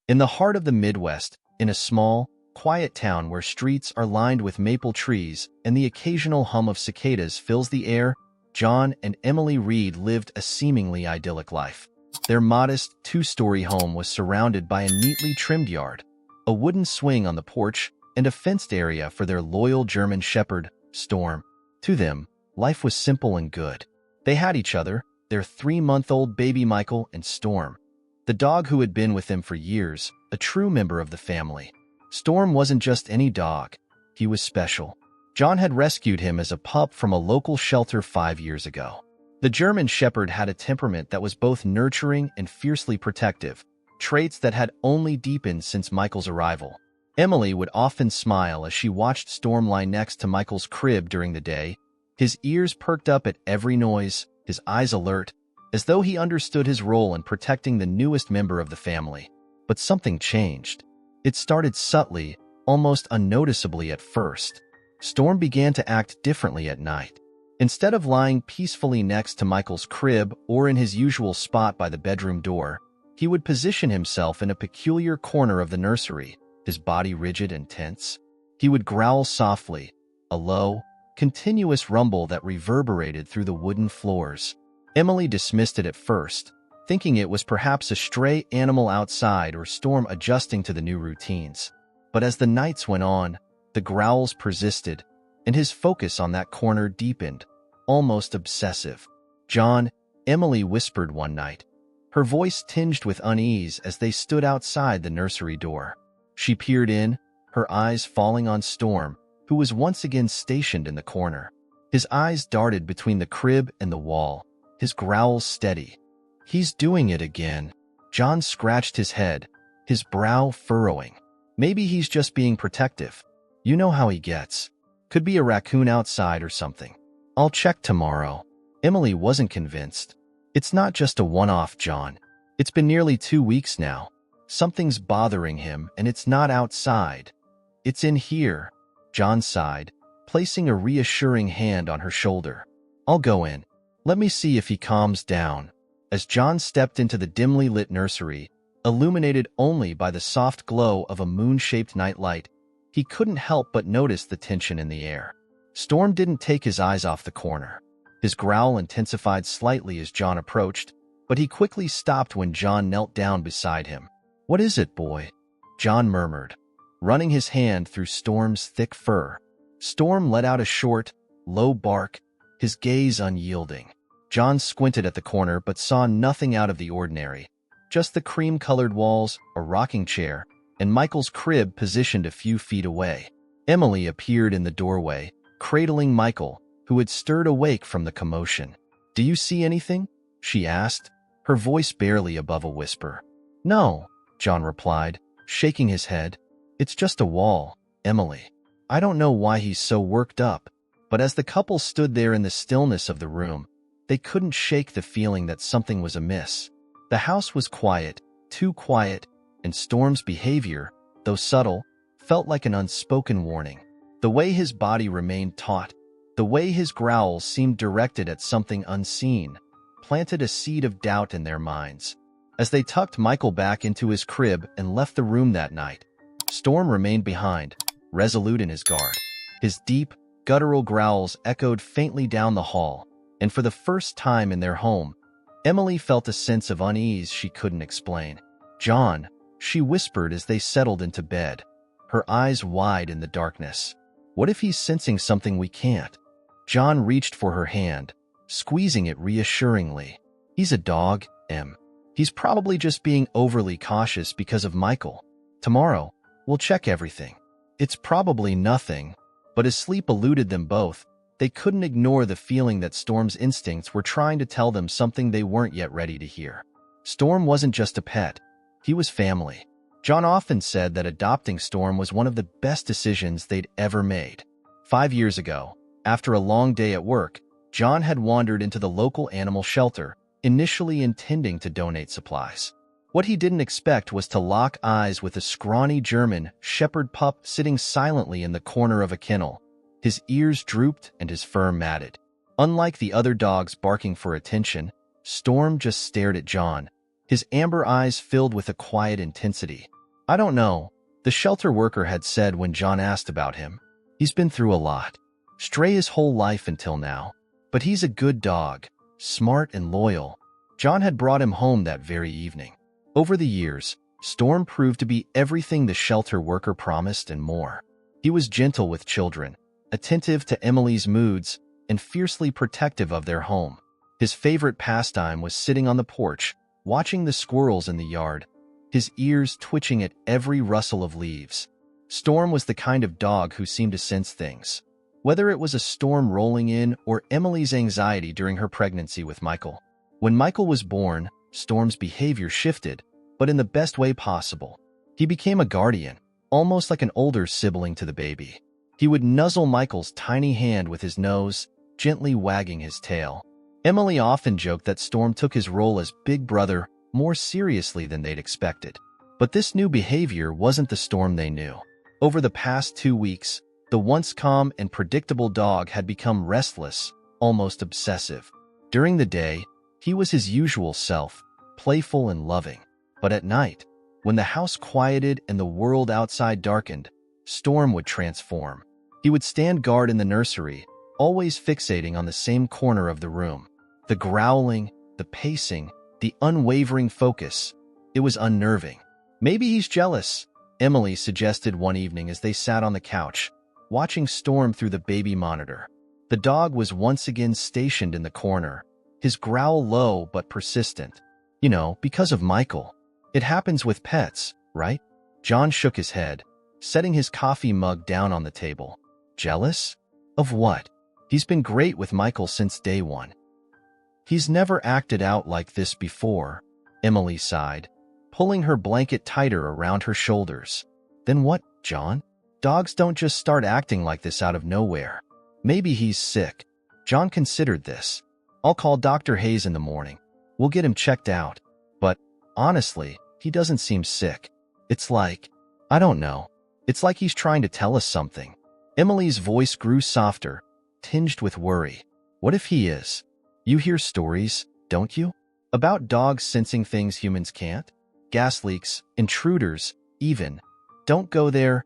In the heart of the Midwest, in a small, quiet town where streets are lined with maple trees and the occasional hum of cicadas fills the air, John and Emily Reed lived a seemingly idyllic life. Their modest, two-story home was surrounded by a neatly trimmed yard, a wooden swing on the porch, and a fenced area for their loyal German shepherd, Storm. To them, life was simple and good. They had each other, their 3-month-old baby Michael, and Storm, the dog who had been with them for years, a true member of the family. Storm wasn't just any dog. He was special. John had rescued him as a pup from a local shelter 5 years ago. The German Shepherd had a temperament that was both nurturing and fiercely protective, traits that had only deepened since Michael's arrival. Emily would often smile as she watched Storm lie next to Michael's crib during the day, his ears perked up at every noise, his eyes alert, as though he understood his role in protecting the newest member of the family. But something changed. It started subtly, almost unnoticeably at first. Storm began to act differently at night. Instead of lying peacefully next to Michael's crib or in his usual spot by the bedroom door, he would position himself in a peculiar corner of the nursery, his body rigid and tense. He would growl softly, a low, continuous rumble that reverberated through the wooden floors. Emily dismissed it at first, thinking it was perhaps a stray animal outside or Storm adjusting to the new routines. But as the nights went on, the growls persisted, and his focus on that corner deepened, almost obsessive. "John," Emily whispered one night, her voice tinged with unease as they stood outside the nursery door. She peered in, her eyes falling on Storm, who was once again stationed in the corner. His eyes darted between the crib and the wall, his growls steady. "He's doing it again." John scratched his head, his brow furrowing. "Maybe he's just being protective. You know how he gets. Could be a raccoon outside or something. I'll check tomorrow." Emily wasn't convinced. "It's not just a one-off, John. It's been nearly 2 weeks now. Something's bothering him, and it's not outside. It's in here." John sighed, placing a reassuring hand on her shoulder. "I'll go in. Let me see if he calms down." As John stepped into the dimly lit nursery, illuminated only by the soft glow of a moon-shaped nightlight, he couldn't help but notice the tension in the air. Storm didn't take his eyes off the corner. His growl intensified slightly as John approached, but he quickly stopped when John knelt down beside him. "What is it, boy?" John murmured, running his hand through Storm's thick fur. Storm let out a short, low bark, his gaze unyielding. John squinted at the corner but saw nothing out of the ordinary. Just the cream-colored walls, a rocking chair, and Michael's crib positioned a few feet away. Emily appeared in the doorway, cradling Michael, who had stirred awake from the commotion. "Do you see anything?" she asked, her voice barely above a whisper. "No," John replied, shaking his head. "It's just a wall, Emily." I don't know why he's so worked up, but as the couple stood there in the stillness of the room, they couldn't shake the feeling that something was amiss. The house was quiet, too quiet, and Storm's behavior, though subtle, felt like an unspoken warning. The way his body remained taut, the way his growls seemed directed at something unseen, planted a seed of doubt in their minds. As they tucked Michael back into his crib and left the room that night, Storm remained behind, resolute in his guard. His deep, guttural growls echoed faintly down the hall, and for the first time in their home, Emily felt a sense of unease she couldn't explain. "John," she whispered as they settled into bed, her eyes wide in the darkness. "What if he's sensing something we can't?" John reached for her hand, squeezing it reassuringly. "He's a dog, Em. He's probably just being overly cautious because of Michael. Tomorrow, we'll check everything." "It's probably nothing," but as sleep eluded them both, they couldn't ignore the feeling that Storm's instincts were trying to tell them something they weren't yet ready to hear. Storm wasn't just a pet. He was family. John often said that adopting Storm was one of the best decisions they'd ever made. 5 years ago, after a long day at work, John had wandered into the local animal shelter, initially intending to donate supplies. What he didn't expect was to lock eyes with a scrawny German shepherd pup sitting silently in the corner of a kennel. His ears drooped and his fur matted. Unlike the other dogs barking for attention, Storm just stared at John, his amber eyes filled with a quiet intensity. I don't know, the shelter worker had said when John asked about him. He's been through a lot. Stray his whole life until now. But he's a good dog, smart and loyal. John had brought him home that very evening. Over the years, Storm proved to be everything the shelter worker promised and more. He was gentle with children, attentive to Emily's moods, and fiercely protective of their home. His favorite pastime was sitting on the porch, watching the squirrels in the yard, his ears twitching at every rustle of leaves. Storm was the kind of dog who seemed to sense things. Whether it was a storm rolling in or Emily's anxiety during her pregnancy with Michael. When Michael was born, Storm's behavior shifted, but in the best way possible. He became a guardian, almost like an older sibling to the baby. He would nuzzle Michael's tiny hand with his nose, gently wagging his tail. Emily often joked that Storm took his role as big brother more seriously than they'd expected. But this new behavior wasn't the Storm they knew. Over the past 2 weeks, the once calm and predictable dog had become restless, almost obsessive. During the day, he was his usual self, playful and loving. But at night, when the house quieted and the world outside darkened, Storm would transform. He would stand guard in the nursery, always fixating on the same corner of the room. The growling, the pacing, the unwavering focus. It was unnerving. Maybe he's jealous, Emily suggested one evening as they sat on the couch, watching Storm through the baby monitor. The dog was once again stationed in the corner, his growl low but persistent. You know, because of Michael. It happens with pets, right? John shook his head, setting his coffee mug down on the table. Jealous? Of what? He's been great with Michael since day one. He's never acted out like this before, Emily sighed, pulling her blanket tighter around her shoulders. Then what, John? Dogs don't just start acting like this out of nowhere. Maybe he's sick. John considered this. I'll call Dr. Hayes in the morning. We'll get him checked out. But, honestly, he doesn't seem sick. It's like, I don't know. It's like he's trying to tell us something. Emily's voice grew softer, tinged with worry. What if he is? You hear stories, don't you? About dogs sensing things humans can't? Gas leaks, intruders, even. Don't go there,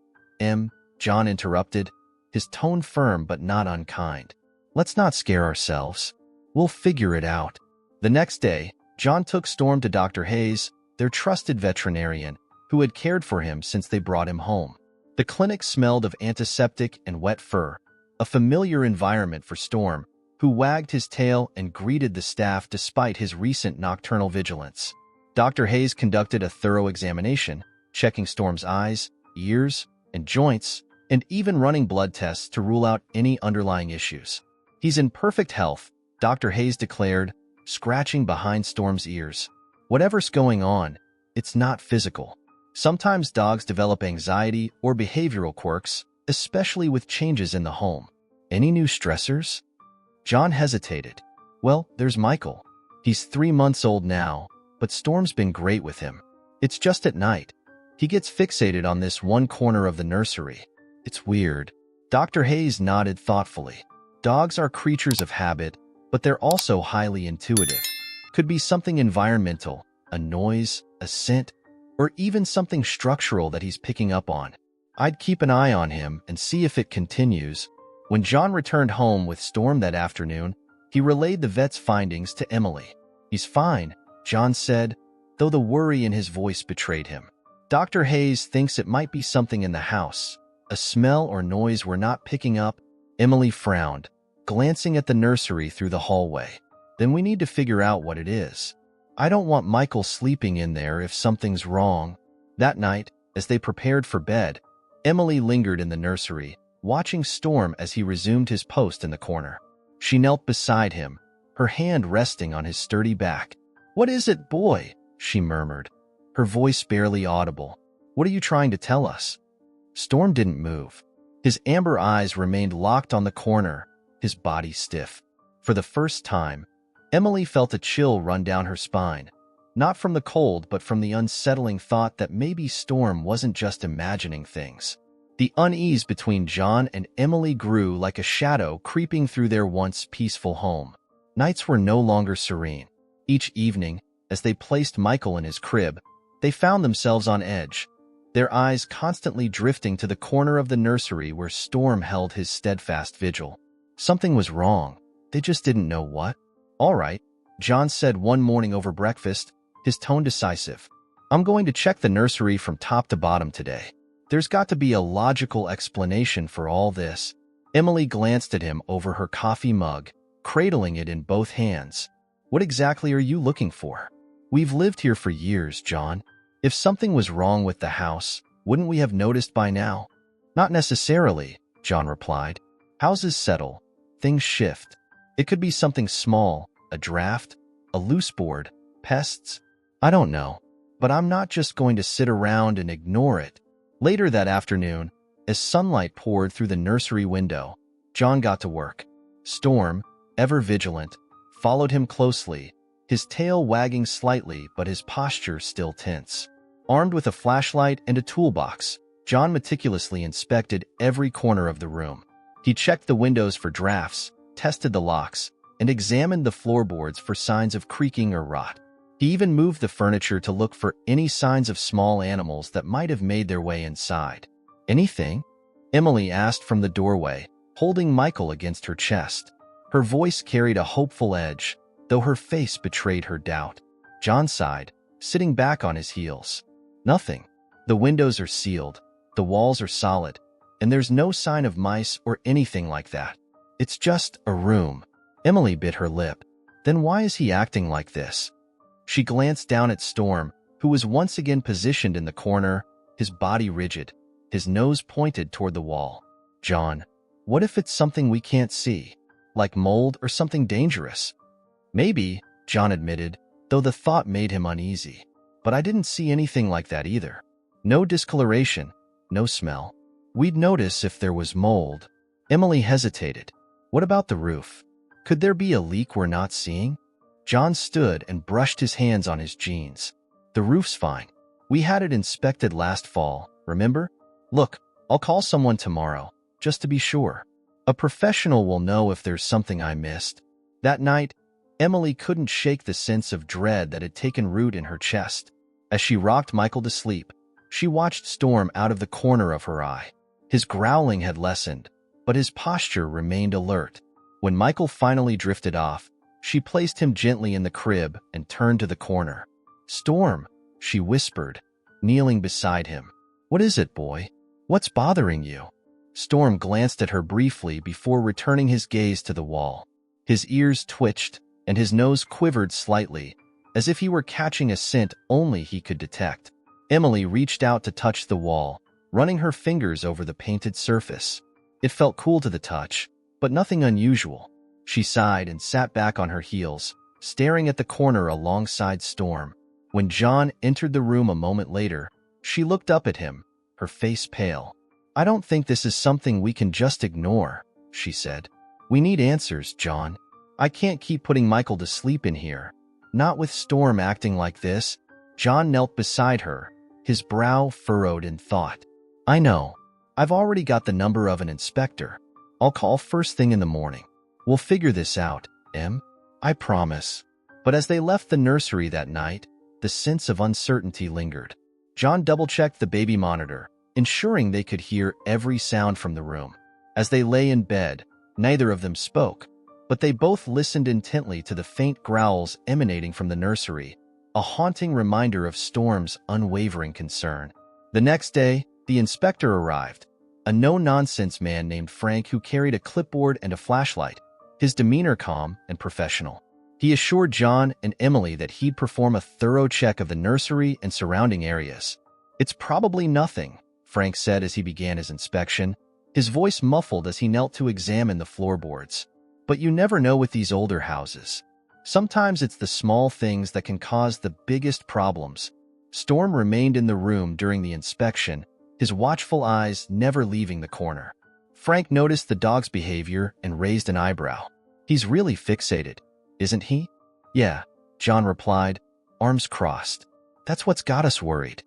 John interrupted, his tone firm but not unkind. Let's not scare ourselves. We'll figure it out. The next day, John took Storm to Dr. Hayes, their trusted veterinarian, who had cared for him since they brought him home. The clinic smelled of antiseptic and wet fur, a familiar environment for Storm, who wagged his tail and greeted the staff despite his recent nocturnal vigilance. Dr. Hayes conducted a thorough examination, checking Storm's eyes, ears, and joints, and even running blood tests to rule out any underlying issues. He's in perfect health, Dr. Hayes declared, scratching behind Storm's ears. Whatever's going on, it's not physical. Sometimes dogs develop anxiety or behavioral quirks, especially with changes in the home. Any new stressors? John hesitated. Well, there's Michael. He's 3 months old now, but Storm's been great with him. It's just at night. He gets fixated on this one corner of the nursery. It's weird. Dr. Hayes nodded thoughtfully. Dogs are creatures of habit, but they're also highly intuitive. Could be something environmental, a noise, a scent, or even something structural that he's picking up on. I'd keep an eye on him and see if it continues. When John returned home with Storm that afternoon, he relayed the vet's findings to Emily. He's fine, John said, though the worry in his voice betrayed him. Dr. Hayes thinks it might be something in the house, a smell or noise we're not picking up. Emily frowned, glancing at the nursery through the hallway. Then we need to figure out what it is. I don't want Michael sleeping in there if something's wrong. That night, as they prepared for bed, Emily lingered in the nursery, watching Storm as he resumed his post in the corner. She knelt beside him, her hand resting on his sturdy back. "What is it, boy?" she murmured, her voice barely audible. "What are you trying to tell us?" Storm didn't move. His amber eyes remained locked on the corner, his body stiff. For the first time, Emily felt a chill run down her spine, not from the cold but from the unsettling thought that maybe Storm wasn't just imagining things. The unease between John and Emily grew like a shadow creeping through their once peaceful home. Nights were no longer serene. Each evening, as they placed Michael in his crib, they found themselves on edge. their eyes constantly drifting to the corner of the nursery where Storm held his steadfast vigil. Something was wrong. They just didn't know what. "All right," John said one morning over breakfast, his tone decisive. "I'm going to check the nursery from top to bottom today. There's got to be a logical explanation for all this." Emily glanced at him over her coffee mug, cradling it in both hands. "What exactly are you looking for?" "We've lived here for years, John. If something was wrong with the house, wouldn't we have noticed by now?" "Not necessarily," John replied. "Houses settle. Things shift. It could be something small, a draft, a loose board, pests. I don't know. But I'm not just going to sit around and ignore it." Later that afternoon, as sunlight poured through the nursery window, John got to work. Storm, ever vigilant, followed him closely, his tail wagging slightly but his posture still tense. Armed with a flashlight and a toolbox, John meticulously inspected every corner of the room. He checked the windows for drafts, tested the locks, and examined the floorboards for signs of creaking or rot. He even moved the furniture to look for any signs of small animals that might have made their way inside. "Anything?" Emily asked from the doorway, holding Michael against her chest. Her voice carried a hopeful edge, though her face betrayed her doubt. John sighed, sitting back on his heels. "Nothing. The windows are sealed, the walls are solid, and there's no sign of mice or anything like that. It's just a room." Emily bit her lip. Then why is he acting like this? She glanced down at Storm, who was once again positioned in the corner, his body rigid, his nose pointed toward the wall. "John, what if it's something we can't see? Like mold or something dangerous?" "Maybe," John admitted, though the thought made him uneasy. "But I didn't see anything like that either. No discoloration, no smell. We'd notice if there was mold." Emily hesitated. "What about the roof? Could there be a leak we're not seeing?" John stood and brushed his hands on his jeans. "The roof's fine. We had it inspected last fall, remember? Look, I'll call someone tomorrow, just to be sure. A professional will know if there's something I missed." That night, Emily couldn't shake the sense of dread that had taken root in her chest. As she rocked Michael to sleep, she watched Storm out of the corner of her eye. His growling had lessened, but his posture remained alert. When Michael finally drifted off, she placed him gently in the crib and turned to the corner. "Storm," she whispered, kneeling beside him. "What is it, boy? What's bothering you?" Storm glanced at her briefly before returning his gaze to the wall. His ears twitched, and his nose quivered slightly, as if he were catching a scent only he could detect. Emily reached out to touch the wall, running her fingers over the painted surface. It felt cool to the touch, but nothing unusual. She sighed and sat back on her heels, staring at the corner alongside Storm. When John entered the room a moment later, she looked up at him, her face pale. "I don't think this is something we can just ignore," she said. "We need answers, John. I can't keep putting Michael to sleep in here. Not with Storm acting like this." John knelt beside her, his brow furrowed in thought. "I know. I've already got the number of an inspector. I'll call first thing in the morning. We'll figure this out, Em. I promise." But as they left the nursery that night, the sense of uncertainty lingered. John double-checked the baby monitor, ensuring they could hear every sound from the room. As they lay in bed, neither of them spoke, but they both listened intently to the faint growls emanating from the nursery, a haunting reminder of Storm's unwavering concern. The next day, the inspector arrived, a no-nonsense man named Frank who carried a clipboard and a flashlight, his demeanor calm and professional. He assured John and Emily that he'd perform a thorough check of the nursery and surrounding areas. "It's probably nothing," Frank said as he began his inspection, his voice muffled as he knelt to examine the floorboards. "But you never know with these older houses. Sometimes it's the small things that can cause the biggest problems." Storm remained in the room during the inspection, his watchful eyes never leaving the corner. Frank noticed the dog's behavior and raised an eyebrow. "He's really fixated, isn't he?" "Yeah," John replied, arms crossed. "That's what's got us worried."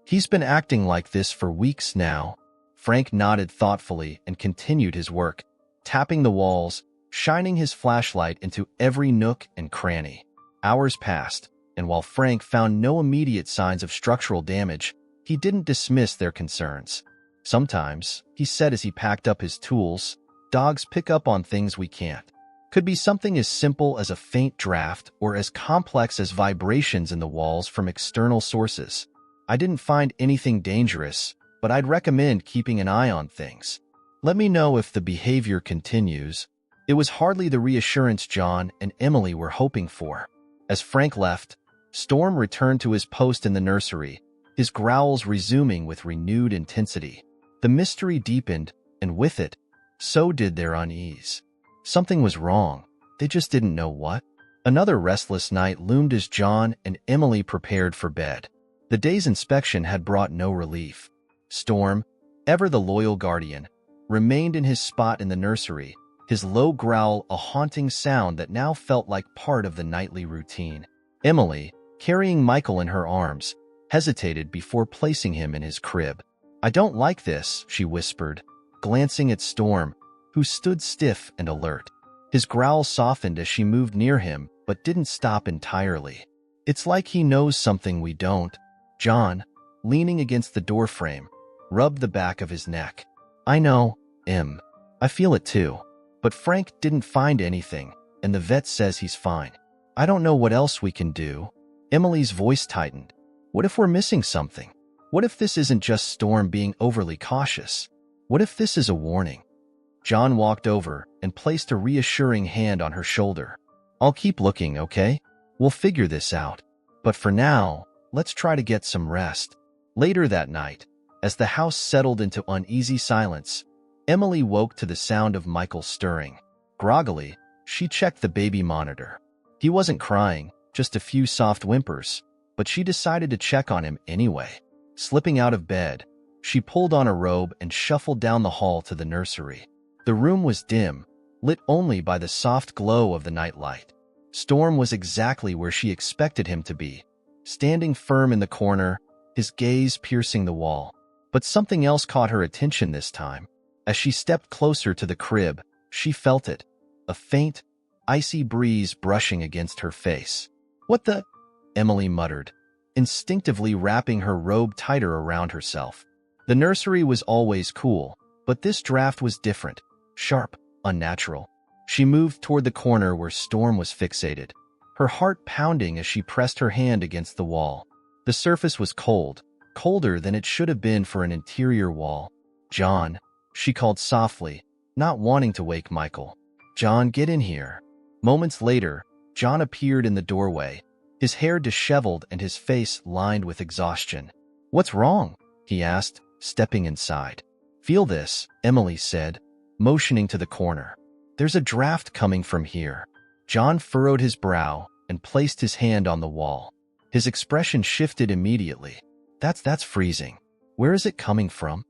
"He's been acting like this for weeks now." Frank nodded thoughtfully and continued his work, tapping the walls, shining his flashlight into every nook and cranny. Hours passed, and while Frank found no immediate signs of structural damage, He didn't dismiss their concerns. Sometimes, he said as he packed up his tools, dogs pick up on things we can't. Could be something as simple as a faint draft or as complex as vibrations in the walls from external sources. I didn't find anything dangerous, but I'd recommend keeping an eye on things. Let me know if the behavior continues. It was hardly the reassurance John and Emily were hoping for. As Frank left, Storm returned to his post in the nursery, his growls resuming with renewed intensity. The mystery deepened, and with it, so did their unease. Something was wrong. They just didn't know what. Another restless night loomed as John and Emily prepared for bed. The day's inspection had brought no relief. Storm, ever the loyal guardian, remained in his spot in the nursery, his low growl a haunting sound that now felt like part of the nightly routine. Emily, carrying Michael in her arms, hesitated before placing him in his crib. "I don't like this," she whispered, glancing at Storm, who stood stiff and alert. His growl softened as she moved near him, but didn't stop entirely. "It's like he knows something we don't." John, leaning against the doorframe, rubbed the back of his neck. "I know, Em. I feel it too. But Frank didn't find anything, and the vet says he's fine. I don't know what else we can do." Emily's voice tightened. "What if we're missing something? What if this isn't just Storm being overly cautious? What if this is a warning?" John walked over and placed a reassuring hand on her shoulder. "I'll keep looking, okay? We'll figure this out. But for now, let's try to get some rest." Later that night, as the house settled into uneasy silence, Emily woke to the sound of Michael stirring. Groggily, she checked the baby monitor. He wasn't crying, just a few soft whimpers, but she decided to check on him anyway. Slipping out of bed, she pulled on a robe and shuffled down the hall to the nursery. The room was dim, lit only by the soft glow of the nightlight. Storm was exactly where she expected him to be, standing firm in the corner, his gaze piercing the wall. But something else caught her attention this time. As she stepped closer to the crib, she felt it, a faint, icy breeze brushing against her face. "What the?" Emily muttered, instinctively wrapping her robe tighter around herself. The nursery was always cool, but this draft was different, sharp, unnatural. She moved toward the corner where Storm was fixated, her heart pounding as she pressed her hand against the wall. The surface was cold, colder than it should have been for an interior wall. "John," she called softly, not wanting to wake Michael. "John, get in here." Moments later, John appeared in the doorway, his hair disheveled and his face lined with exhaustion. "What's wrong?" he asked, stepping inside. "Feel this," Emily said, motioning to the corner. "There's a draft coming from here." John furrowed his brow and placed his hand on the wall. His expression shifted immediately. That's freezing. Where is it coming from?"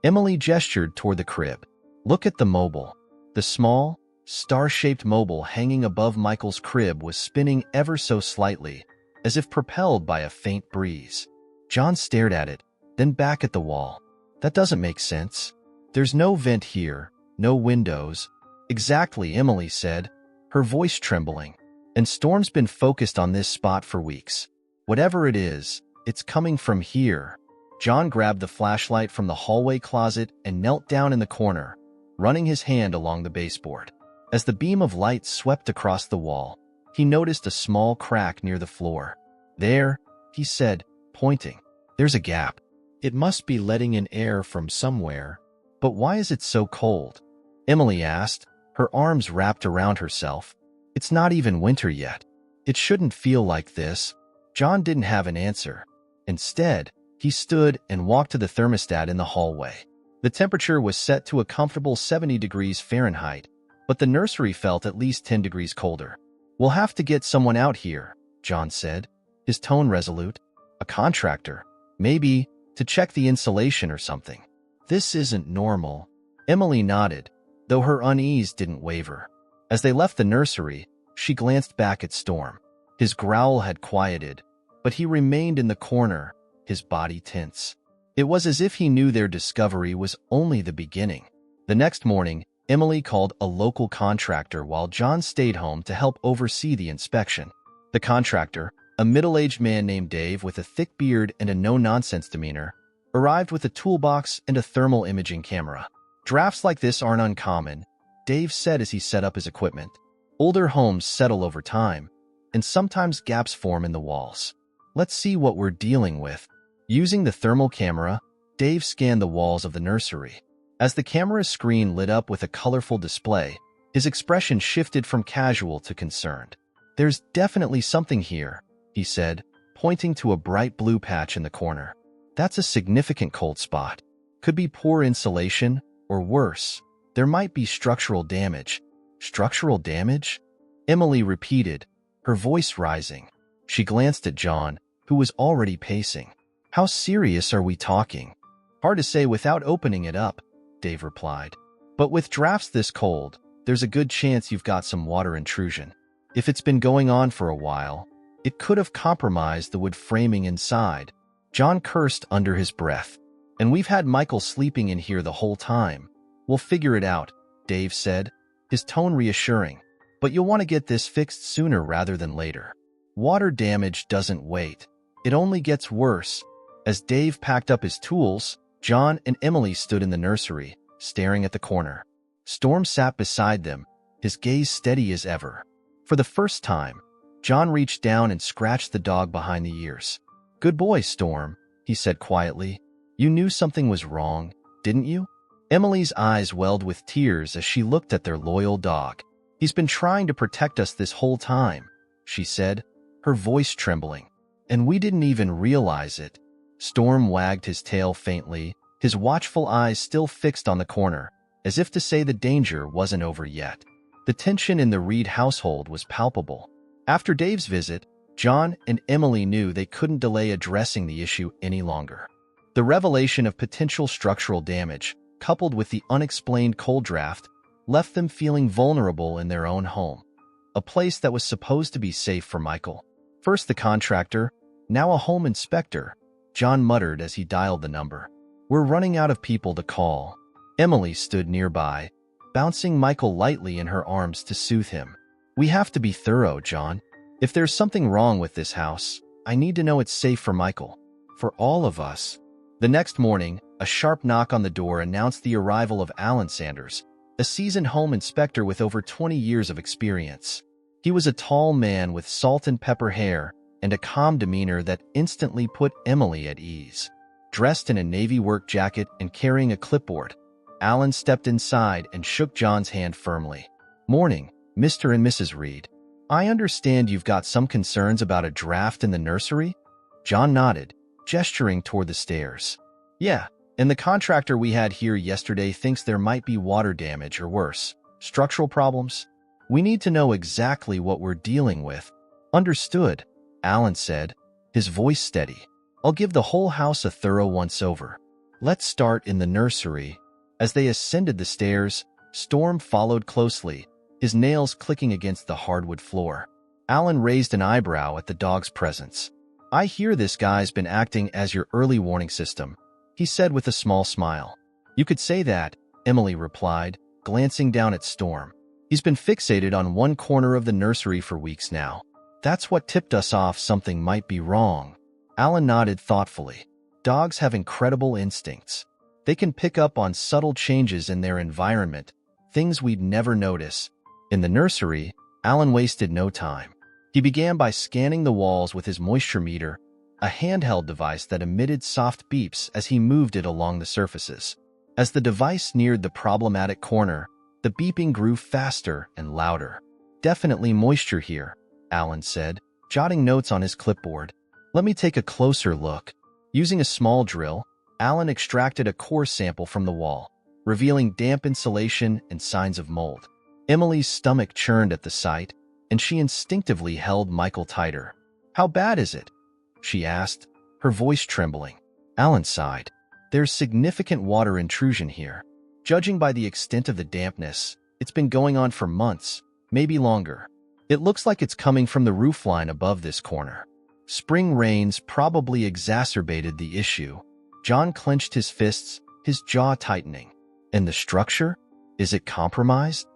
Emily gestured toward the crib. "Look at the mobile." The small, star-shaped mobile hanging above Michael's crib was spinning ever so slightly, as if propelled by a faint breeze. John stared at it, then back at the wall. "That doesn't make sense. There's no vent here, no windows." "Exactly," Emily said, her voice trembling. "And Storm's been focused on this spot for weeks. Whatever it is, it's coming from here." John grabbed the flashlight from the hallway closet and knelt down in the corner, running his hand along the baseboard. As the beam of light swept across the wall, he noticed a small crack near the floor. "There," he said, pointing. "There's a gap. It must be letting in air from somewhere. But why is it so cold?" Emily asked, her arms wrapped around herself. "It's not even winter yet. It shouldn't feel like this." John didn't have an answer. Instead, he stood and walked to the thermostat in the hallway. The temperature was set to a comfortable 70 degrees Fahrenheit, but the nursery felt at least 10 degrees colder. "We'll have to get someone out here," John said, his tone resolute. "A contractor, maybe, to check the insulation or something." "This isn't normal." Emily nodded, though her unease didn't waver. As they left the nursery, she glanced back at Storm. His growl had quieted, but he remained in the corner, his body tense. It was as if he knew their discovery was only the beginning. The next morning, Emily called a local contractor while John stayed home to help oversee the inspection. The contractor, a middle-aged man named Dave with a thick beard and a no-nonsense demeanor, arrived with a toolbox and a thermal imaging camera. Drafts like this aren't uncommon, Dave said as he set up his equipment. Older homes settle over time, and sometimes gaps form in the walls. Let's see what we're dealing with. Using the thermal camera, Dave scanned the walls of the nursery. As the camera's screen lit up with a colorful display, his expression shifted from casual to concerned. "There's definitely something here," he said, pointing to a bright blue patch in the corner. "That's a significant cold spot. Could be poor insulation, or worse, there might be structural damage." "Structural damage?" Emily repeated, her voice rising. She glanced at John, who was already pacing. "How serious are we talking?" "Hard to say without opening it up," Dave replied. "But with drafts this cold, there's a good chance you've got some water intrusion. If it's been going on for a while, it could have compromised the wood framing inside." John cursed under his breath. "And we've had Michael sleeping in here the whole time." "We'll figure it out," Dave said, his tone reassuring. "But you'll want to get this fixed sooner rather than later. Water damage doesn't wait. It only gets worse." As Dave packed up his tools, John and Emily stood in the nursery, staring at the corner. Storm sat beside them, his gaze steady as ever. For the first time, John reached down and scratched the dog behind the ears. "Good boy, Storm," he said quietly. "You knew something was wrong, didn't you?" Emily's eyes welled with tears as she looked at their loyal dog. "He's been trying to protect us this whole time," she said, her voice trembling. "And we didn't even realize it." Storm wagged his tail faintly, his watchful eyes still fixed on the corner, as if to say the danger wasn't over yet. The tension in the Reed household was palpable. After Dave's visit, John and Emily knew they couldn't delay addressing the issue any longer. The revelation of potential structural damage, coupled with the unexplained cold draft, left them feeling vulnerable in their own home, a place that was supposed to be safe for Michael. First the contractor, now a home inspector, John muttered as he dialed the number. "We're running out of people to call." Emily stood nearby, bouncing Michael lightly in her arms to soothe him. "We have to be thorough, John. If there's something wrong with this house, I need to know it's safe for Michael. For all of us." The next morning, a sharp knock on the door announced the arrival of Alan Sanders, a seasoned home inspector with over 20 years of experience. He was a tall man with salt and pepper hair and a calm demeanor that instantly put Emily at ease. Dressed in a navy work jacket and carrying a clipboard, Alan stepped inside and shook John's hand firmly. "Morning, Mr. and Mrs. Reed. I understand you've got some concerns about a draft in the nursery?" John nodded, gesturing toward the stairs. "Yeah, and the contractor we had here yesterday thinks there might be water damage or worse, structural problems. We need to know exactly what we're dealing with." "Understood," Alan said, his voice steady. "I'll give the whole house a thorough once-over. Let's start in the nursery." As they ascended the stairs, Storm followed closely, his nails clicking against the hardwood floor. Alan raised an eyebrow at the dog's presence. "I hear this guy's been acting as your early warning system," he said with a small smile. "You could say that," Emily replied, glancing down at Storm. "He's been fixated on one corner of the nursery for weeks now. That's what tipped us off something might be wrong." Alan nodded thoughtfully. Dogs have incredible instincts. They can pick up on subtle changes in their environment, things we'd never notice. In the nursery, Alan wasted no time. He began by scanning the walls with his moisture meter, a handheld device that emitted soft beeps as he moved it along the surfaces. As the device neared the problematic corner, the beeping grew faster and louder. "Definitely moisture here," Alan said, jotting notes on his clipboard. "Let me take a closer look." Using a small drill, Alan extracted a core sample from the wall, revealing damp insulation and signs of mold. Emily's stomach churned at the sight, and she instinctively held Michael tighter. "How bad is it?" she asked, her voice trembling. Alan sighed. "There's significant water intrusion here. Judging by the extent of the dampness, it's been going on for months, maybe longer. It looks like it's coming from the roofline above this corner." Spring rains probably exacerbated the issue. John clenched his fists, his jaw tightening. "And the structure? Is it compromised?"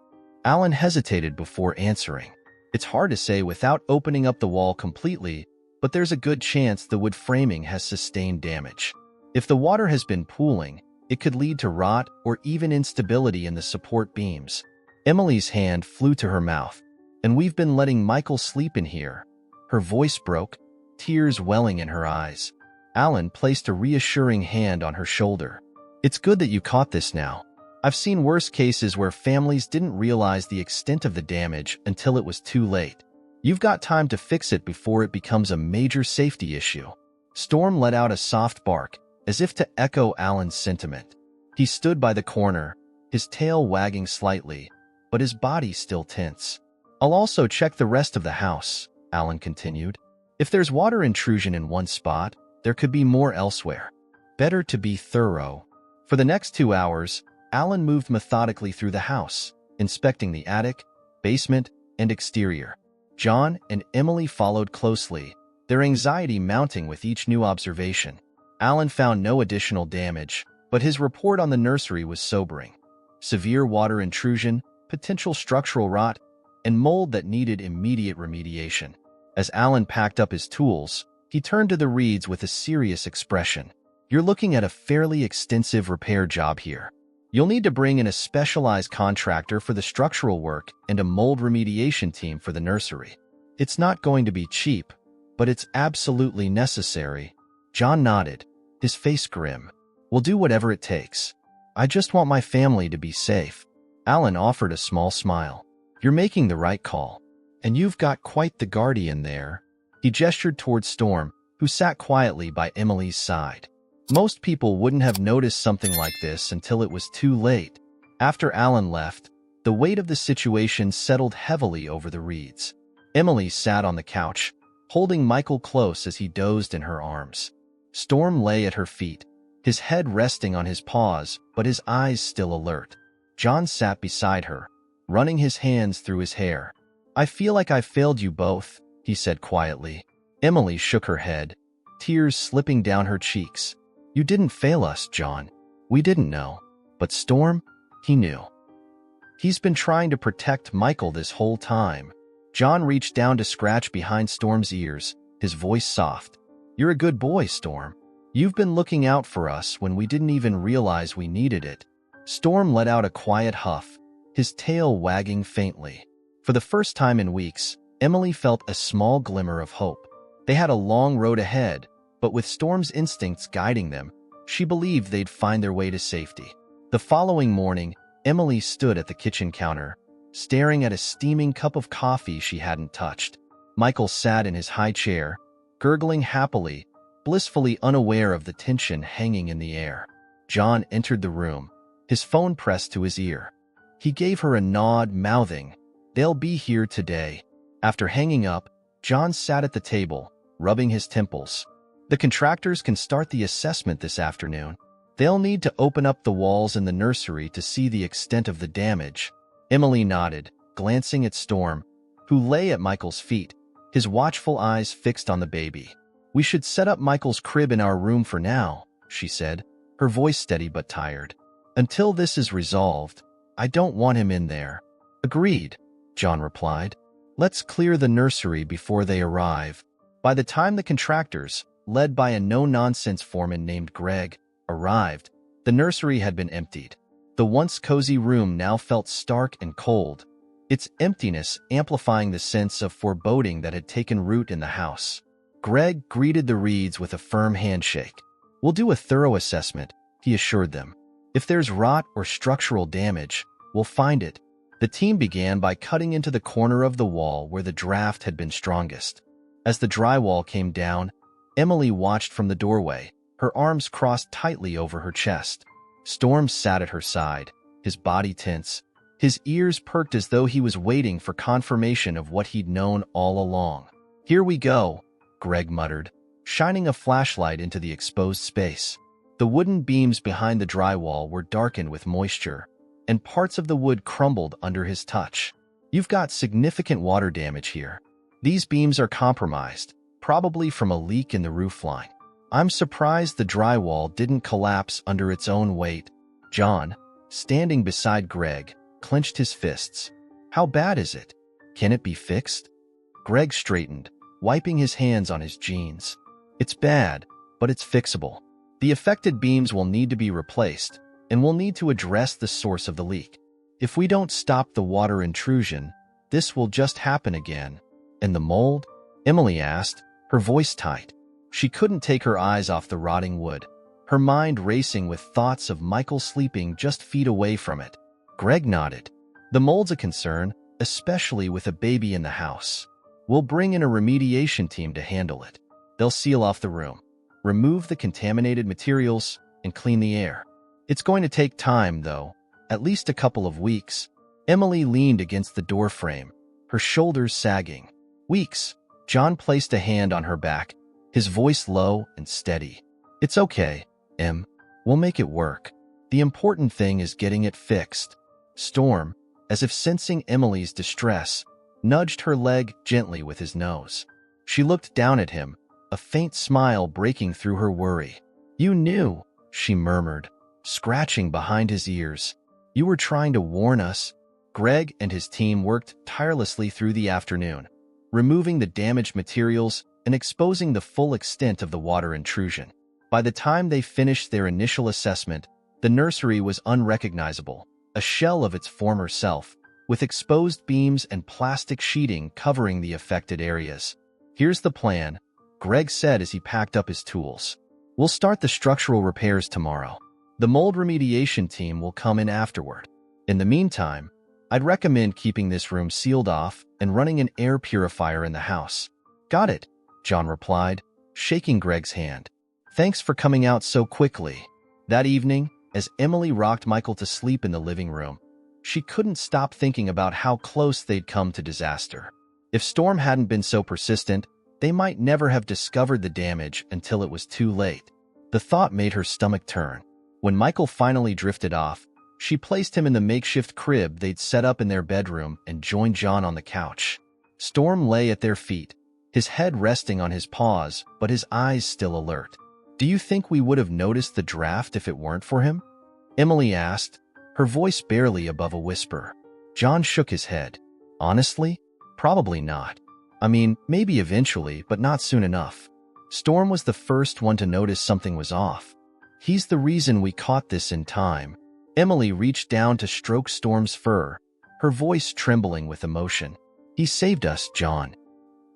Alan hesitated before answering. "It's hard to say without opening up the wall completely, but there's a good chance the wood framing has sustained damage. If the water has been pooling, it could lead to rot or even instability in the support beams. Emily's hand flew to her mouth. And we've been letting Michael sleep in here. Her voice broke, tears welling in her eyes. Alan placed a reassuring hand on her shoulder. It's good that you caught this now. I've seen worse cases where families didn't realize the extent of the damage until it was too late. You've got time to fix it before it becomes a major safety issue. Storm let out a soft bark, as if to echo Alan's sentiment. He stood by the corner, his tail wagging slightly, but his body still tense. I'll also check the rest of the house, Alan continued. If there's water intrusion in one spot, there could be more elsewhere. Better to be thorough. For the next 2 hours, Alan moved methodically through the house, inspecting the attic, basement, and exterior. John and Emily followed closely, their anxiety mounting with each new observation. Alan found no additional damage, but his report on the nursery was sobering. Severe water intrusion, potential structural rot, and mold that needed immediate remediation. As Alan packed up his tools, he turned to the Reeds with a serious expression. You're looking at a fairly extensive repair job here. You'll need to bring in a specialized contractor for the structural work and a mold remediation team for the nursery. It's not going to be cheap, but it's absolutely necessary. John nodded, his face grim. We'll do whatever it takes. I just want my family to be safe. Alan offered a small smile. You're making the right call. And you've got quite the guardian there. He gestured towards Storm, who sat quietly by Emily's side. Most people wouldn't have noticed something like this until it was too late. After Alan left, the weight of the situation settled heavily over the Reeds. Emily sat on the couch, holding Michael close as he dozed in her arms. Storm lay at her feet, his head resting on his paws, but his eyes still alert. John sat beside her, running his hands through his hair. I feel like I failed you both, he said quietly. Emily shook her head, tears slipping down her cheeks. You didn't fail us, John. We didn't know. But Storm, he knew. He's been trying to protect Michael this whole time. John reached down to scratch behind Storm's ears, his voice soft. You're a good boy, Storm. You've been looking out for us when we didn't even realize we needed it. Storm let out a quiet huff, his tail wagging faintly. For the first time in weeks, Emily felt a small glimmer of hope. They had a long road ahead, but with Storm's instincts guiding them, she believed they'd find their way to safety. The following morning, Emily stood at the kitchen counter, staring at a steaming cup of coffee she hadn't touched. Michael sat in his high chair, gurgling happily, blissfully unaware of the tension hanging in the air. John entered the room, his phone pressed to his ear. He gave her a nod, mouthing, "They'll be here today." After hanging up, John sat at the table, rubbing his temples. The contractors can start the assessment this afternoon. They'll need to open up the walls in the nursery to see the extent of the damage. Emily nodded, glancing at Storm, who lay at Michael's feet, his watchful eyes fixed on the baby. We should set up Michael's crib in our room for now, she said, her voice steady but tired. Until this is resolved, I don't want him in there. Agreed, John replied. Let's clear the nursery before they arrive. By the time the contractors, led by a no-nonsense foreman named Greg, arrived, the nursery had been emptied. The once cozy room now felt stark and cold, its emptiness amplifying the sense of foreboding that had taken root in the house. Greg greeted the Reeds with a firm handshake. We'll do a thorough assessment, he assured them. If there's rot or structural damage, we'll find it. The team began by cutting into the corner of the wall where the draft had been strongest. As the drywall came down, Emily watched from the doorway, her arms crossed tightly over her chest. Storm sat at her side, his body tense, his ears perked as though he was waiting for confirmation of what he'd known all along. Here we go, Greg muttered, shining a flashlight into the exposed space. The wooden beams behind the drywall were darkened with moisture, and parts of the wood crumbled under his touch. You've got significant water damage here. These beams are compromised, probably from a leak in the roofline. I'm surprised the drywall didn't collapse under its own weight. John, standing beside Greg, clenched his fists. How bad is it? Can it be fixed? Greg straightened, wiping his hands on his jeans. It's bad, but it's fixable. The affected beams will need to be replaced, and we'll need to address the source of the leak. If we don't stop the water intrusion, this will just happen again. And the mold? Emily asked, her voice tight. She couldn't take her eyes off the rotting wood, her mind racing with thoughts of Michael sleeping just feet away from it. Greg nodded. The mold's a concern, especially with a baby in the house. We'll bring in a remediation team to handle it. They'll seal off the room, remove the contaminated materials, and clean the air. It's going to take time, though, at least a couple of weeks. Emily leaned against the door frame, her shoulders sagging. Weeks. John placed a hand on her back, his voice low and steady. It's okay, Em. We'll make it work. The important thing is getting it fixed. Storm, as if sensing Emily's distress, nudged her leg gently with his nose. She looked down at him, a faint smile breaking through her worry. You knew, she murmured, scratching behind his ears. You were trying to warn us. Greg and his team worked tirelessly through the afternoon, removing the damaged materials and exposing the full extent of the water intrusion. By the time they finished their initial assessment, the nursery was unrecognizable, a shell of its former self, with exposed beams and plastic sheeting covering the affected areas. Here's the plan, Greg said as he packed up his tools. We'll start the structural repairs tomorrow. The mold remediation team will come in afterward. In the meantime, I'd recommend keeping this room sealed off and running an air purifier in the house. Got it, John replied, shaking Greg's hand. Thanks for coming out so quickly. That evening, as Emily rocked Michael to sleep in the living room, she couldn't stop thinking about how close they'd come to disaster. If Storm hadn't been so persistent, they might never have discovered the damage until it was too late. The thought made her stomach turn. When Michael finally drifted off, she placed him in the makeshift crib they'd set up in their bedroom and joined John on the couch. Storm lay at their feet, his head resting on his paws, but his eyes still alert. Do you think we would have noticed the draft if it weren't for him? Emily asked, her voice barely above a whisper. John shook his head. Honestly, probably not. I mean, maybe eventually, but not soon enough. Storm was the first one to notice something was off. He's the reason we caught this in time. Emily reached down to stroke Storm's fur, her voice trembling with emotion. He saved us, John.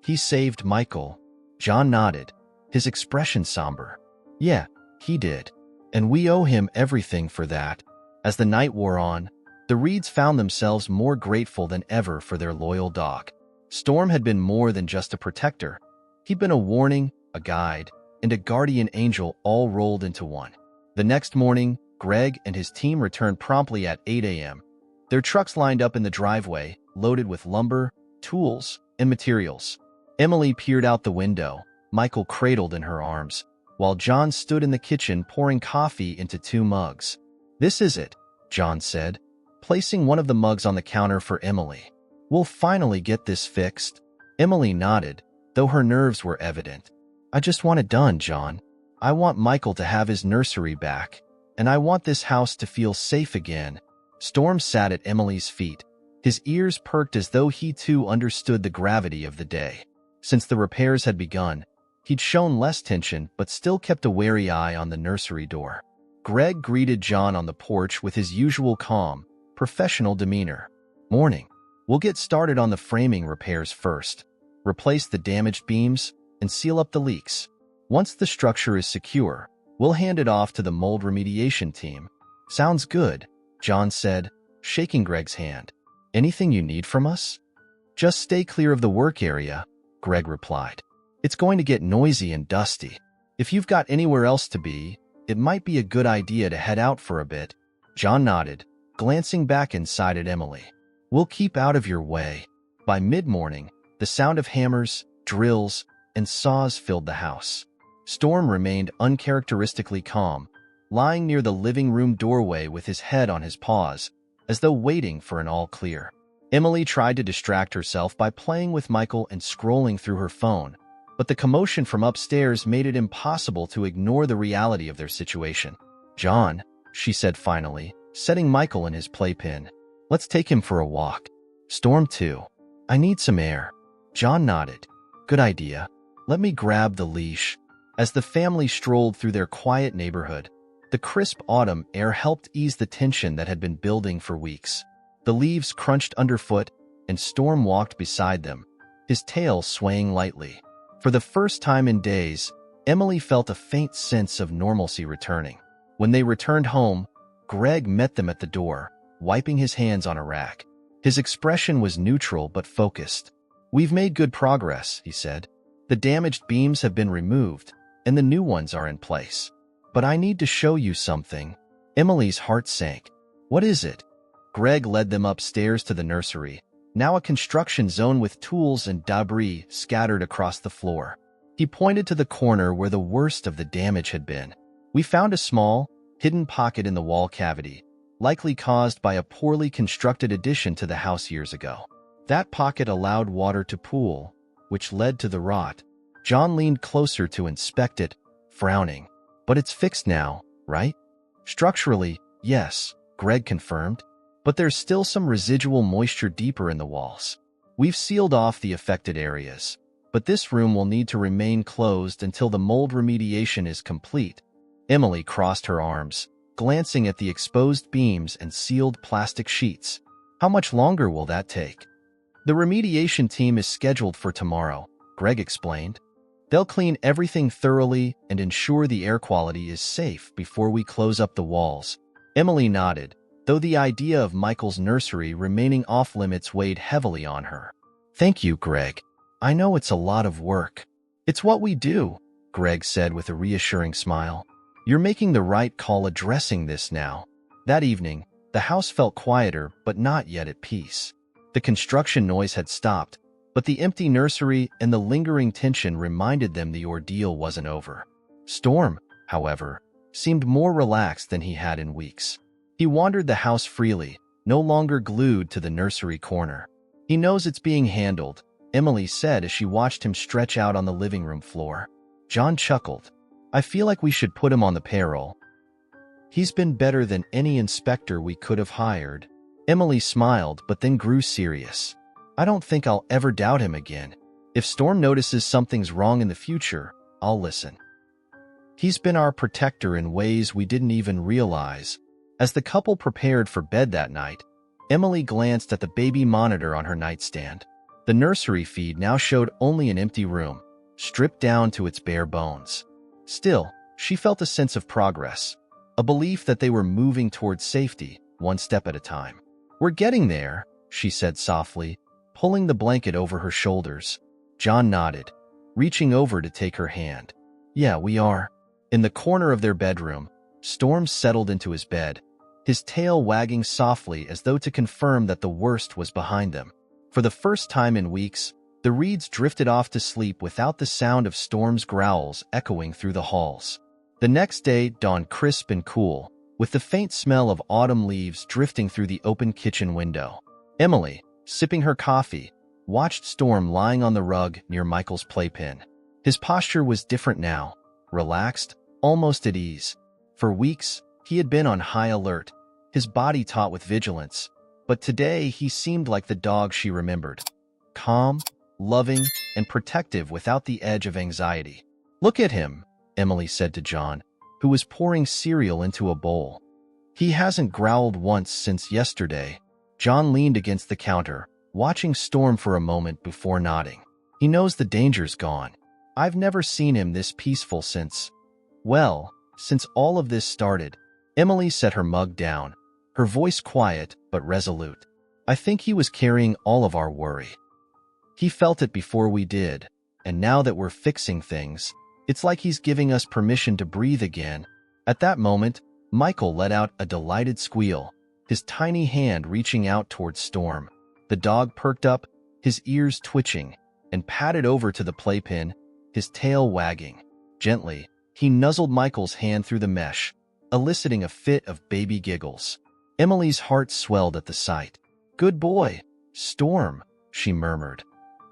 He saved Michael. John nodded, his expression somber. Yeah, he did. And we owe him everything for that. As the night wore on, the Reeds found themselves more grateful than ever for their loyal dog. Storm had been more than just a protector. He'd been a warning, a guide, and a guardian angel all rolled into one. The next morning, Greg and his team returned promptly at 8 a.m. Their trucks lined up in the driveway, loaded with lumber, tools, and materials. Emily peered out the window, Michael cradled in her arms, while John stood in the kitchen pouring coffee into 2 mugs. This is it, John said, placing one of the mugs on the counter for Emily. We'll finally get this fixed. Emily nodded, though her nerves were evident. I just want it done, John. I want Michael to have his nursery back, and I want this house to feel safe again. Storm sat at Emily's feet, his ears perked as though he too understood the gravity of the day. Since the repairs had begun, he'd shown less tension but still kept a wary eye on the nursery door. Greg greeted John on the porch with his usual calm, professional demeanor. Morning. We'll get started on the framing repairs first, replace the damaged beams, and seal up the leaks. Once the structure is secure, we'll hand it off to the mold remediation team. Sounds good, John said, shaking Greg's hand. Anything you need from us? Just stay clear of the work area, Greg replied. It's going to get noisy and dusty. If you've got anywhere else to be, it might be a good idea to head out for a bit. John nodded, glancing back inside at Emily. We'll keep out of your way. By mid-morning, the sound of hammers, drills, and saws filled the house. Storm remained uncharacteristically calm, lying near the living room doorway with his head on his paws, as though waiting for an all-clear. Emily tried to distract herself by playing with Michael and scrolling through her phone, but the commotion from upstairs made it impossible to ignore the reality of their situation. John, she said finally, setting Michael in his playpen. Let's take him for a walk. Storm too. I need some air. John nodded. Good idea. Let me grab the leash. As the family strolled through their quiet neighborhood, the crisp autumn air helped ease the tension that had been building for weeks. The leaves crunched underfoot, and Storm walked beside them, his tail swaying lightly. For the first time in days, Emily felt a faint sense of normalcy returning. When they returned home, Greg met them at the door, wiping his hands on a rack. His expression was neutral but focused. "We've made good progress," he said. "The damaged beams have been removed, and the new ones are in place. But I need to show you something." Emily's heart sank. "What is it?" Greg led them upstairs to the nursery, now a construction zone with tools and debris scattered across the floor. He pointed to the corner where the worst of the damage had been. "We found a small, hidden pocket in the wall cavity, likely caused by a poorly constructed addition to the house years ago. That pocket allowed water to pool, which led to the rot." John leaned closer to inspect it, frowning. "But it's fixed now, right?" "Structurally, yes," Greg confirmed. "But there's still some residual moisture deeper in the walls. We've sealed off the affected areas, but this room will need to remain closed until the mold remediation is complete." Emily crossed her arms, glancing at the exposed beams and sealed plastic sheets. "How much longer will that take?" "The remediation team is scheduled for tomorrow," Greg explained. "They'll clean everything thoroughly and ensure the air quality is safe before we close up the walls." Emily nodded, though the idea of Michael's nursery remaining off-limits weighed heavily on her. "Thank you, Greg. I know it's a lot of work." "It's what we do," Greg said with a reassuring smile. "You're making the right call addressing this now." That evening, the house felt quieter but not yet at peace. The construction noise had stopped, but the empty nursery and the lingering tension reminded them the ordeal wasn't over. Storm, however, seemed more relaxed than he had in weeks. He wandered the house freely, no longer glued to the nursery corner. "He knows it's being handled," Emily said as she watched him stretch out on the living room floor. John chuckled. "I feel like we should put him on the payroll. He's been better than any inspector we could have hired." Emily smiled but then grew serious. "I don't think I'll ever doubt him again. If Storm notices something's wrong in the future, I'll listen. He's been our protector in ways we didn't even realize." As the couple prepared for bed that night, Emily glanced at the baby monitor on her nightstand. The nursery feed now showed only an empty room, stripped down to its bare bones. Still, she felt a sense of progress, a belief that they were moving towards safety, one step at a time. "We're getting there," she said softly, pulling the blanket over her shoulders. John nodded, reaching over to take her hand. "Yeah, we are." In the corner of their bedroom, Storm settled into his bed, his tail wagging softly as though to confirm that the worst was behind them. For the first time in weeks, the Reeds drifted off to sleep without the sound of Storm's growls echoing through the halls. The next day dawned crisp and cool, with the faint smell of autumn leaves drifting through the open kitchen window. Emily, sipping her coffee, watched Storm lying on the rug near Michael's playpen. His posture was different now, relaxed, almost at ease. For weeks, he had been on high alert, his body taut with vigilance, but today he seemed like the dog she remembered. Calm, loving, and protective without the edge of anxiety. "Look at him," Emily said to John, who was pouring cereal into a bowl. "He hasn't growled once since yesterday." John leaned against the counter, watching Storm for a moment before nodding. "He knows the danger's gone. I've never seen him this peaceful since all of this started." Emily set her mug down, her voice quiet but resolute. "I think he was carrying all of our worry. He felt it before we did, and now that we're fixing things, it's like he's giving us permission to breathe again." At that moment, Michael let out a delighted squeal, his tiny hand reaching out towards Storm. The dog perked up, his ears twitching, and padded over to the playpen, his tail wagging. Gently, he nuzzled Michael's hand through the mesh, eliciting a fit of baby giggles. Emily's heart swelled at the sight. "Good boy, Storm," she murmured,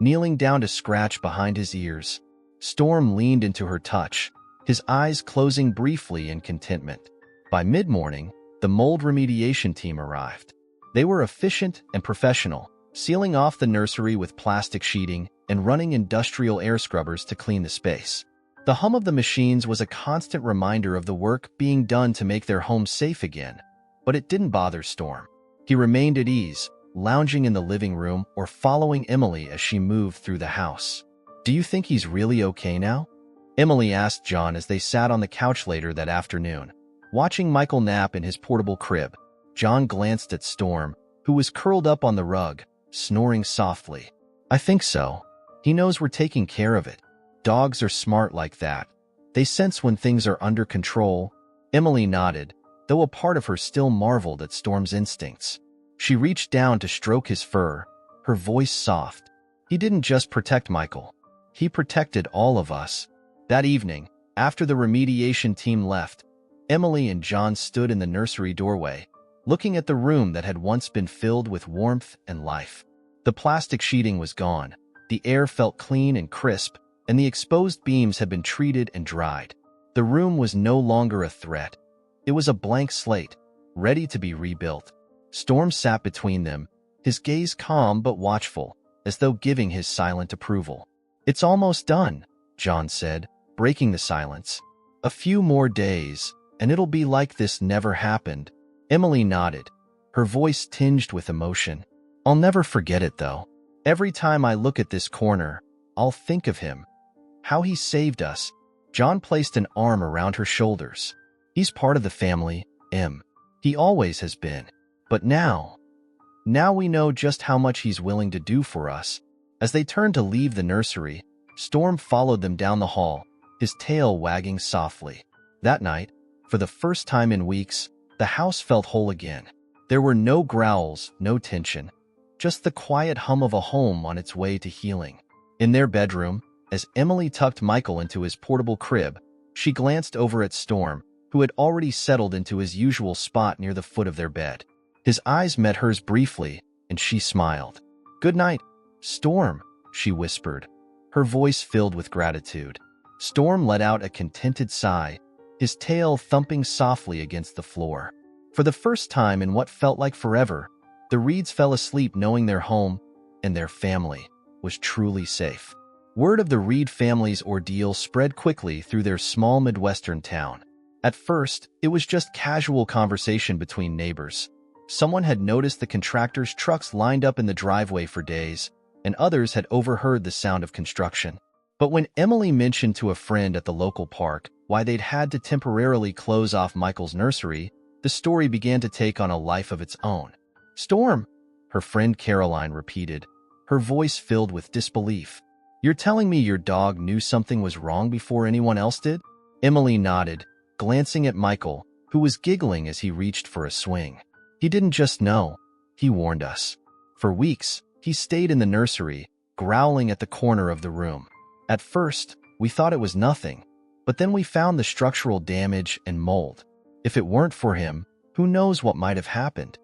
kneeling down to scratch behind his ears. Storm leaned into her touch, his eyes closing briefly in contentment. By mid-morning, the mold remediation team arrived. They were efficient and professional, sealing off the nursery with plastic sheeting and running industrial air scrubbers to clean the space. The hum of the machines was a constant reminder of the work being done to make their home safe again, but it didn't bother Storm. He remained at ease, lounging in the living room or following Emily as she moved through the house. "Do you think he's really okay now?" Emily asked John as they sat on the couch later that afternoon. Watching Michael nap in his portable crib, John glanced at Storm, who was curled up on the rug, snoring softly. "I think so. He knows we're taking care of it. Dogs are smart like that. They sense when things are under control." Emily nodded, though a part of her still marveled at Storm's instincts. She reached down to stroke his fur, her voice soft. "He didn't just protect Michael. He protected all of us." That evening, after the remediation team left, Emily and John stood in the nursery doorway, looking at the room that had once been filled with warmth and life. The plastic sheeting was gone, the air felt clean and crisp, and the exposed beams had been treated and dried. The room was no longer a threat. It was a blank slate, ready to be rebuilt. Storm sat between them, his gaze calm but watchful, as though giving his silent approval. "It's almost done," John said, breaking the silence. "A few more days, and it'll be like this never happened." Emily nodded, her voice tinged with emotion. "I'll never forget it, though. Every time I look at this corner, I'll think of him. How he saved us." John placed an arm around her shoulders. "He's part of the family, Em. He always has been. But now we know just how much he's willing to do for us." As they turned to leave the nursery, Storm followed them down the hall, his tail wagging softly. That night, for the first time in weeks, the house felt whole again. There were no growls, no tension, just the quiet hum of a home on its way to healing. In their bedroom, as Emily tucked Michael into his portable crib, she glanced over at Storm, who had already settled into his usual spot near the foot of their bed. His eyes met hers briefly, and she smiled. "Good night, Storm," she whispered, her voice filled with gratitude. Storm let out a contented sigh, his tail thumping softly against the floor. For the first time in what felt like forever, the Reeds fell asleep knowing their home and their family was truly safe. Word of the Reed family's ordeal spread quickly through their small Midwestern town. At first, it was just casual conversation between neighbors. Someone had noticed the contractor's trucks lined up in the driveway for days, and others had overheard the sound of construction. But when Emily mentioned to a friend at the local park why they'd had to temporarily close off Michael's nursery, the story began to take on a life of its own. "Storm," her friend Caroline repeated, her voice filled with disbelief. "You're telling me your dog knew something was wrong before anyone else did?" Emily nodded, glancing at Michael, who was giggling as he reached for a swing. "He didn't just know, he warned us. For weeks, he stayed in the nursery, growling at the corner of the room. At first, we thought it was nothing, but then we found the structural damage and mold. If it weren't for him, who knows what might have happened?"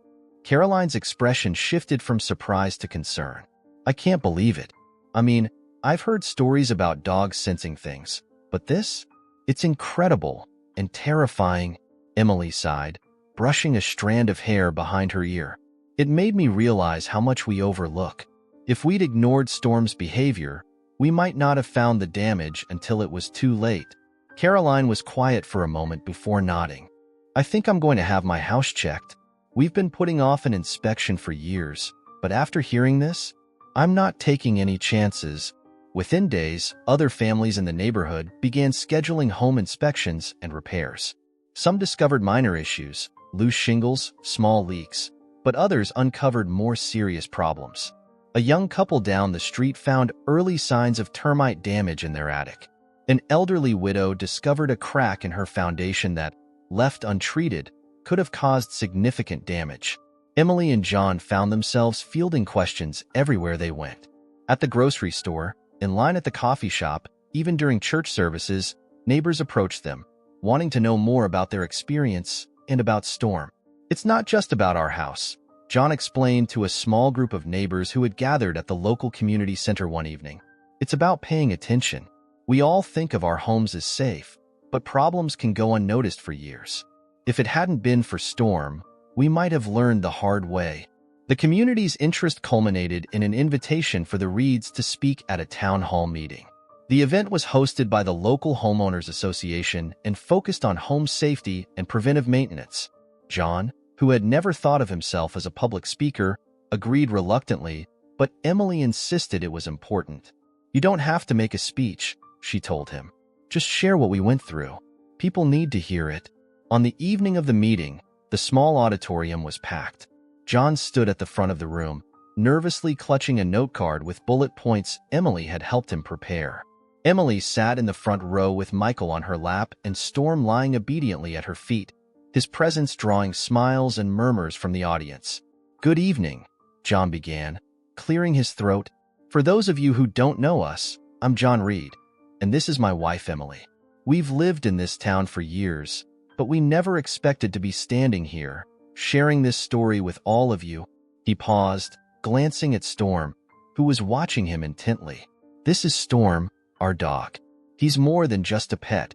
Caroline's expression shifted from surprise to concern. "I can't believe it. I mean, I've heard stories about dogs sensing things, but this? It's incredible and terrifying," Emily sighed, brushing a strand of hair behind her ear. "It made me realize how much we overlook. If we'd ignored Storm's behavior, we might not have found the damage until it was too late." Caroline was quiet for a moment before nodding. "I think I'm going to have my house checked. We've been putting off an inspection for years, but after hearing this, I'm not taking any chances." Within days, other families in the neighborhood began scheduling home inspections and repairs. Some discovered minor issues, loose shingles, small leaks, but others uncovered more serious problems. A young couple down the street found early signs of termite damage in their attic. An elderly widow discovered a crack in her foundation that, left untreated, could have caused significant damage. Emily and John found themselves fielding questions everywhere they went. At the grocery store, in line at the coffee shop, even during church services, neighbors approached them, wanting to know more about their experience and about Storm. "It's not just about our house," John explained to a small group of neighbors who had gathered at the local community center one evening. "It's about paying attention. We all think of our homes as safe, but problems can go unnoticed for years. If it hadn't been for Storm, we might have learned the hard way." The community's interest culminated in an invitation for the Reeds to speak at a town hall meeting. The event was hosted by the local homeowners association and focused on home safety and preventive maintenance. John, who had never thought of himself as a public speaker, agreed reluctantly, but Emily insisted it was important. "You don't have to make a speech," she told him. "Just share what we went through. People need to hear it." On the evening of the meeting, the small auditorium was packed. John stood at the front of the room, nervously clutching a note card with bullet points Emily had helped him prepare. Emily sat in the front row with Michael on her lap and Storm lying obediently at her feet, his presence drawing smiles and murmurs from the audience. "Good evening," John began, clearing his throat. "For those of you who don't know us, I'm John Reed, and this is my wife, Emily. We've lived in this town for years, but we never expected to be standing here, sharing this story with all of you." He paused, glancing at Storm, who was watching him intently. "This is Storm, our dog. He's more than just a pet.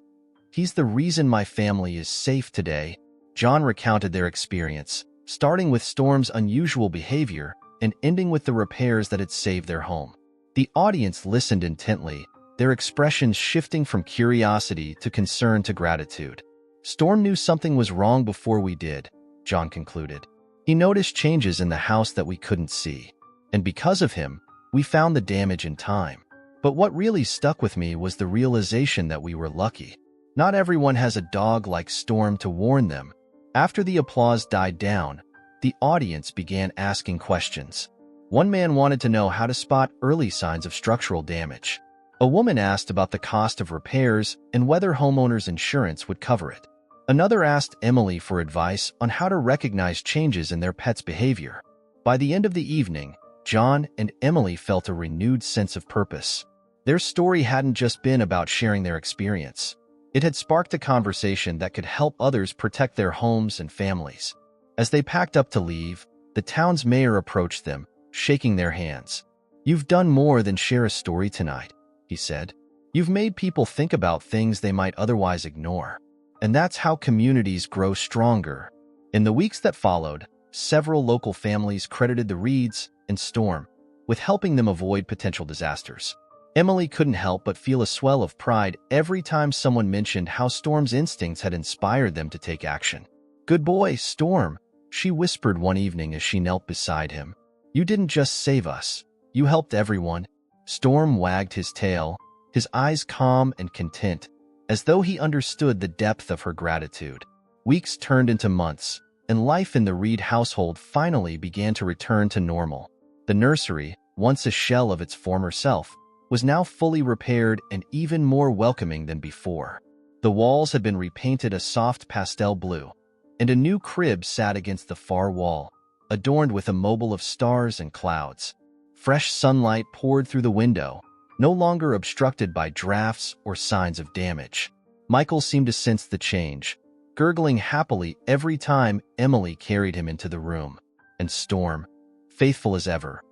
He's the reason my family is safe today." John recounted their experience, starting with Storm's unusual behavior and ending with the repairs that had saved their home. The audience listened intently, their expressions shifting from curiosity to concern to gratitude. "Storm knew something was wrong before we did," John concluded. "He noticed changes in the house that we couldn't see, and because of him, we found the damage in time. But what really stuck with me was the realization that we were lucky. Not everyone has a dog like Storm to warn them." After the applause died down, the audience began asking questions. One man wanted to know how to spot early signs of structural damage. A woman asked about the cost of repairs and whether homeowners' insurance would cover it. Another asked Emily for advice on how to recognize changes in their pet's behavior. By the end of the evening, John and Emily felt a renewed sense of purpose. Their story hadn't just been about sharing their experience. It had sparked a conversation that could help others protect their homes and families. As they packed up to leave, the town's mayor approached them, shaking their hands. "You've done more than share a story tonight," he said. "You've made people think about things they might otherwise ignore. And that's how communities grow stronger." In the weeks that followed, several local families credited the Reeds and Storm with helping them avoid potential disasters. Emily couldn't help but feel a swell of pride every time someone mentioned how Storm's instincts had inspired them to take action. "Good boy, Storm," she whispered one evening as she knelt beside him. "You didn't just save us. You helped everyone." Storm wagged his tail, his eyes calm and content, as though he understood the depth of her gratitude. Weeks turned into months, and life in the Reed household finally began to return to normal. The nursery, once a shell of its former self, was now fully repaired and even more welcoming than before. The walls had been repainted a soft pastel blue, and a new crib sat against the far wall, adorned with a mobile of stars and clouds. Fresh sunlight poured through the window, no longer obstructed by drafts or signs of damage. Michael seemed to sense the change, gurgling happily every time Emily carried him into the room. And Storm, faithful as ever,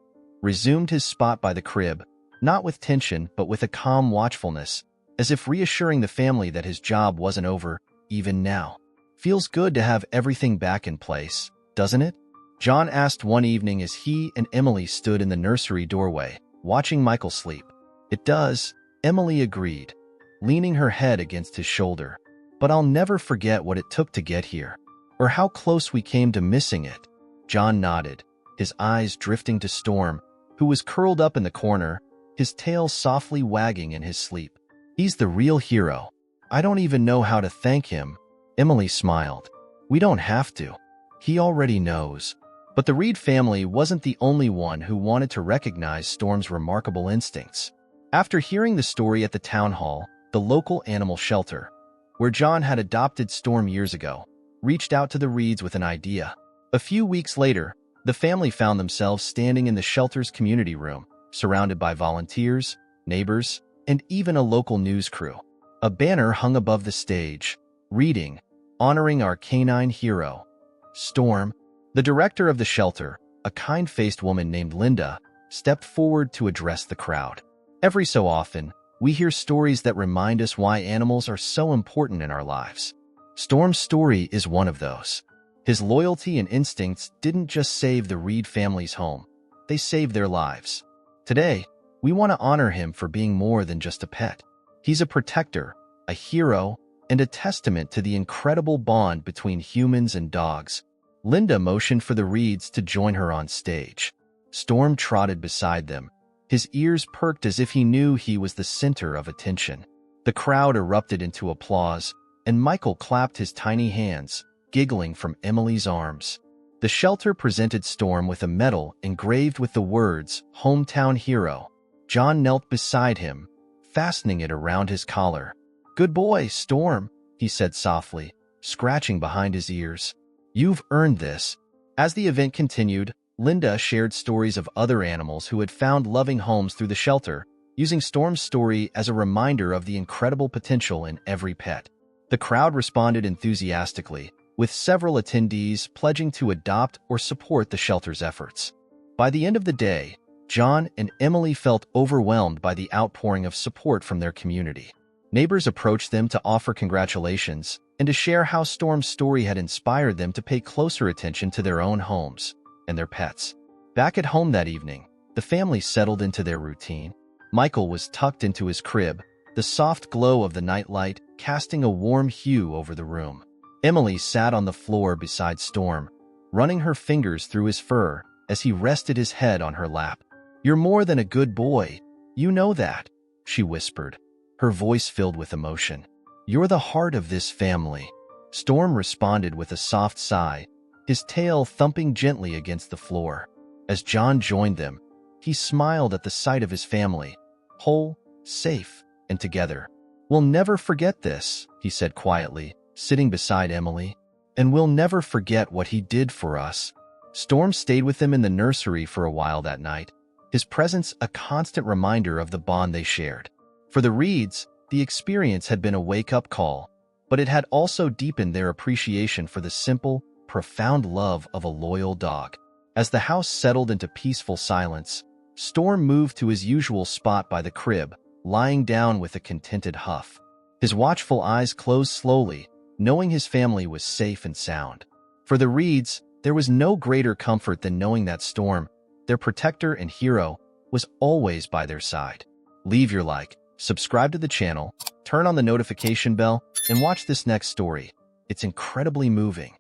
resumed his spot by the crib, not with tension but with a calm watchfulness, as if reassuring the family that his job wasn't over, even now. "Feels good to have everything back in place, doesn't it?" John asked one evening as he and Emily stood in the nursery doorway, watching Michael sleep. "It does," Emily agreed, leaning her head against his shoulder. "But I'll never forget what it took to get here, or how close we came to missing it." John nodded, his eyes drifting to Storm, who was curled up in the corner, his tail softly wagging in his sleep. "He's the real hero. I don't even know how to thank him." Emily smiled. "We don't have to. He already knows." But the Reed family wasn't the only one who wanted to recognize Storm's remarkable instincts. After hearing the story at the town hall, the local animal shelter, where John had adopted Storm years ago, reached out to the Reeds with an idea. A few weeks later, the family found themselves standing in the shelter's community room, surrounded by volunteers, neighbors, and even a local news crew. A banner hung above the stage, reading, "Honoring our canine hero, Storm." The director of the shelter, a kind-faced woman named Linda, stepped forward to address the crowd. "Every so often, we hear stories that remind us why animals are so important in our lives. Storm's story is one of those. His loyalty and instincts didn't just save the Reed family's home, they saved their lives. Today, We want to honor him for being more than just a pet. He's a protector, a hero, and a testament to the incredible bond between humans and dogs. Linda motioned for the Reeds to join her on stage. Storm trotted beside them, his ears perked as if he knew he was the center of attention. The crowd erupted into applause, and Michael clapped his tiny hands, giggling from Emily's arms. The shelter presented Storm with a medal engraved with the words, "Hometown Hero." John knelt beside him, fastening it around his collar. "Good boy, Storm," he said softly, scratching behind his ears. "You've earned this." As the event continued, Linda shared stories of other animals who had found loving homes through the shelter, using Storm's story as a reminder of the incredible potential in every pet. The crowd responded enthusiastically, with several attendees pledging to adopt or support the shelter's efforts. By the end of the day, John and Emily felt overwhelmed by the outpouring of support from their community. Neighbors approached them to offer congratulations and to share how Storm's story had inspired them to pay closer attention to their own homes and their pets. Back at home that evening, the family settled into their routine. Michael was tucked into his crib, the soft glow of the nightlight casting a warm hue over the room. Emily sat on the floor beside Storm, running her fingers through his fur as he rested his head on her lap. "You're more than a good boy. You know that," she whispered, her voice filled with emotion. "You're the heart of this family." Storm responded with a soft sigh, his tail thumping gently against the floor. As John joined them, he smiled at the sight of his family, whole, safe, and together. "We'll never forget this," he said quietly, sitting beside Emily. "And we'll never forget what he did for us." Storm stayed with them in the nursery for a while that night, his presence a constant reminder of the bond they shared. For the Reeds, the experience had been a wake-up call, but it had also deepened their appreciation for the simple, profound love of a loyal dog. As the house settled into peaceful silence, Storm moved to his usual spot by the crib, lying down with a contented huff. His watchful eyes closed slowly, knowing his family was safe and sound. For the Reeds, there was no greater comfort than knowing that Storm, their protector and hero, was always by their side. Leave your like, subscribe to the channel, turn on the notification bell, and watch this next story. It's incredibly moving.